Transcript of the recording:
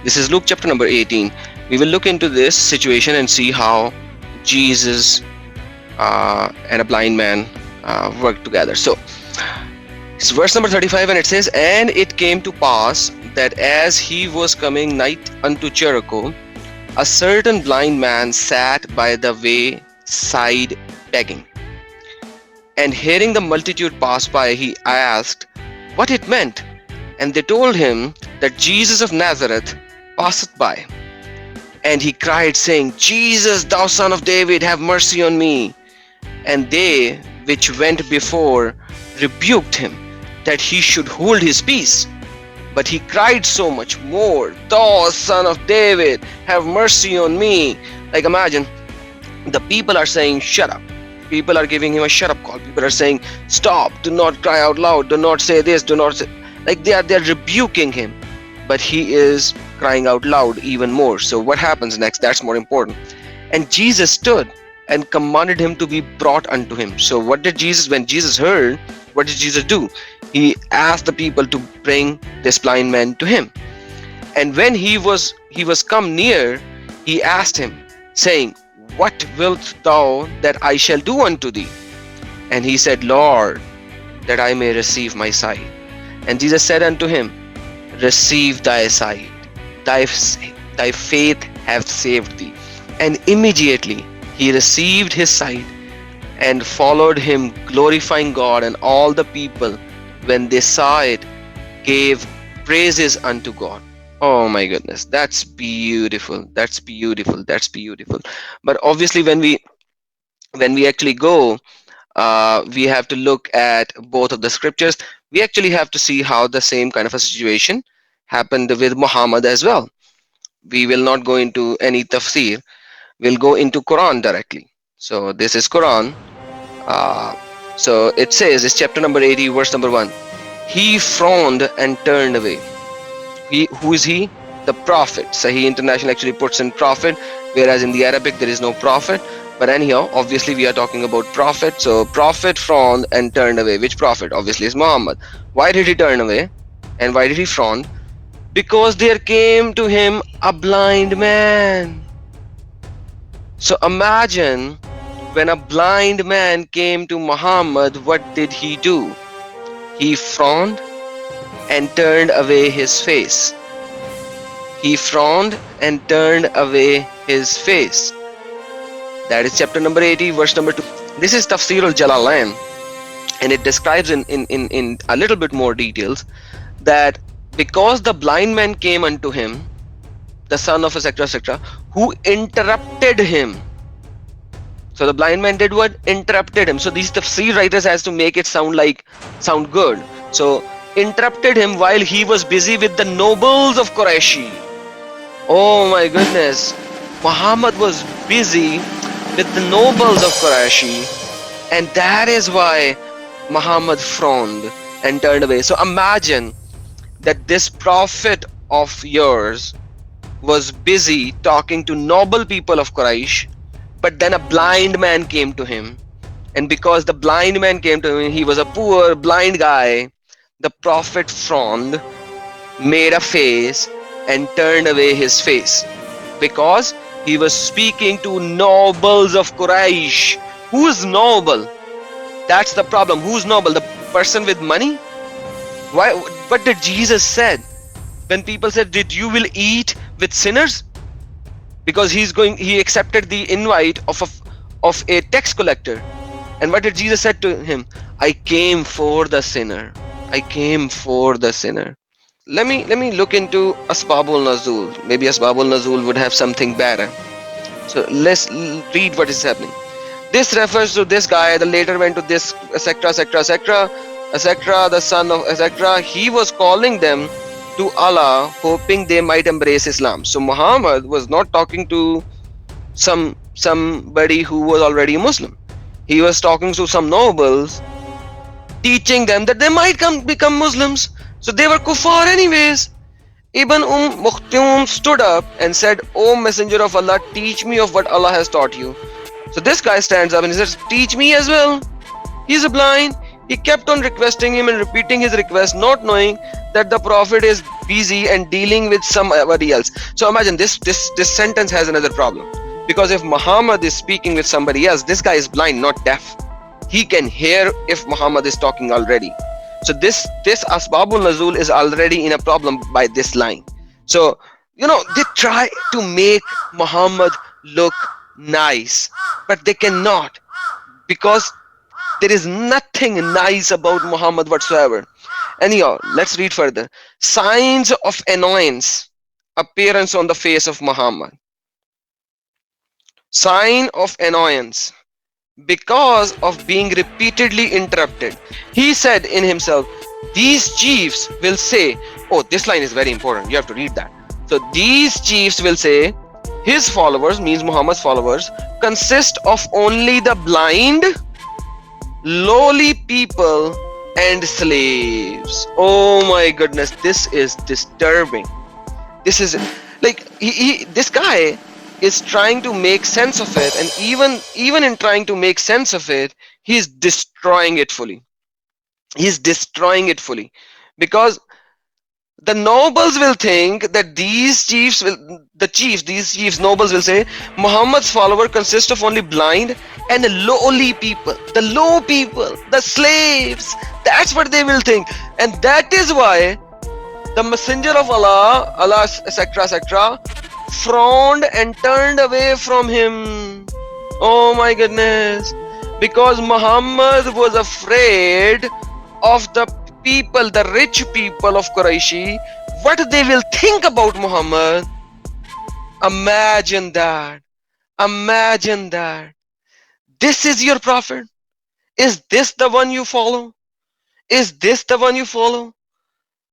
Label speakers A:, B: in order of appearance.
A: This is Luke chapter number 18. We will look into this situation and see how Jesus and a blind man worked together. So, it's verse number 35, and it says, "And it came to pass that as he was coming nigh unto Jericho, a certain blind man sat by the way side begging. And hearing the multitude pass by, he asked what it meant. And they told him that Jesus of Nazareth passeth by. And he cried, saying, Jesus, thou son of David, have mercy on me. And they which went before rebuked him, that he should hold his peace. But he cried so much more, Thou son of David, have mercy on me." Like, imagine, the people are saying, shut up. People are giving him a shut up call. People are saying, stop, do not cry out loud, do not say this, do not say. Like, they are rebuking him. But he is crying out loud even more. So what happens next? That's more important. "And Jesus stood and commanded him to be brought unto him." So what did Jesus, when Jesus heard, what did Jesus do? He asked the people to bring this blind man to him. "And when he was come near, he asked him, saying, What wilt thou that I shall do unto thee? And he said, Lord, that I may receive my sight. And Jesus said unto him, Receive thy sight, thy faith hath saved thee. And immediately he received his sight, and followed him, glorifying God. And all the people, when they saw it, gave praises unto God." Oh my goodness, that's beautiful. That's beautiful. That's beautiful. But obviously, when we actually go, we have to look at both of the scriptures. We actually have to see how the same kind of a situation happened with Muhammad as well. We will not go into any tafsir. We'll go into Quran directly. So this is Quran. So it says, it's chapter number 80, verse number 1. "He frowned and turned away." Who is he? The prophet. Sahih International actually puts in prophet, whereas in the Arabic there is no prophet. But anyhow, obviously we are talking about prophet. So prophet frowned and turned away. Which prophet? Obviously is Muhammad. Why did he turn away? And why did he frown? Because there came to him a blind man. So imagine, when a blind man came to Muhammad, what did he do? He frowned and turned away his face. He frowned and turned away his face. That is chapter number 80, verse number 2. This is Tafsir al-Jalalain, and it describes in a little bit more details that because the blind man came unto him, the son of etc., etc., who interrupted him. So the blind man did what? Interrupted him. So these tafsir writers has to make it sound good. So interrupted him while he was busy with the nobles of Quraysh. Oh my goodness. Muhammad was busy with the nobles of Quraysh, and that is why Muhammad frowned and turned away. So imagine that this prophet of yours was busy talking to noble people of Quraysh, but then a blind man came to him. And because the blind man came to him, he was a poor blind guy, the prophet frowned, made a face, and turned away his face. Because he was speaking to nobles of Quraysh. Who's noble? That's the problem. Who's noble? The person with money? Why? What did Jesus said? When people said, "Did you will eat with sinners?" Because he accepted the invite of a tax collector. And what did Jesus said to him? "I came for the sinner. I came for the sinner." Let me look into Asbabul Nuzul. Maybe Asbabul Nuzul would have something better. So let's read what is happening. This refers to this guy that later went to this etc., etc., etc., etc., the son of etc. He was calling them to Allah, hoping they might embrace Islam. So Muhammad was not talking to somebody who was already a Muslim. He was talking to some nobles, teaching them that they might become Muslims. So they were kuffar anyways. Ibn Mukhtum stood up and said, "O Messenger of Allah, teach me of what Allah has taught you." So this guy stands up and he says, "Teach me as well." He's a blind. He kept on requesting him and repeating his request, not knowing that the prophet is busy and dealing with somebody else. So imagine this sentence has another problem, because if Muhammad is speaking with somebody else, this guy is blind, not deaf. He can hear if Muhammad is talking already. So this asbabul nuzul is already in a problem by this line. So they try to make Muhammad look nice, but they cannot, because there is nothing nice about Muhammad whatsoever. Anyhow, let's read further. Signs of annoyance appearance on the face of Muhammad. Sign of annoyance because of being repeatedly interrupted. He said in himself, these chiefs will say, oh, this line is very important. You have to read that. So these chiefs will say, his followers, means Muhammad's followers, consist of only the blind, lowly people, and slaves. Oh my goodness, this is disturbing. This is like this guy is trying to make sense of it, and even in trying to make sense of it, he's destroying it fully. He's destroying it fully, because the nobles will think that these chiefs nobles will say Muhammad's follower consist of only blind and lowly people, the low people, the slaves. That's what they will think, and that is why the messenger of Allah, etc., frowned and turned away from him. Oh my goodness. Because Muhammad was afraid of the people, the rich people of Qurayshi, what they will think about Muhammad. Imagine that. Imagine that. This is your prophet. Is this the one you follow? Is this the one you follow?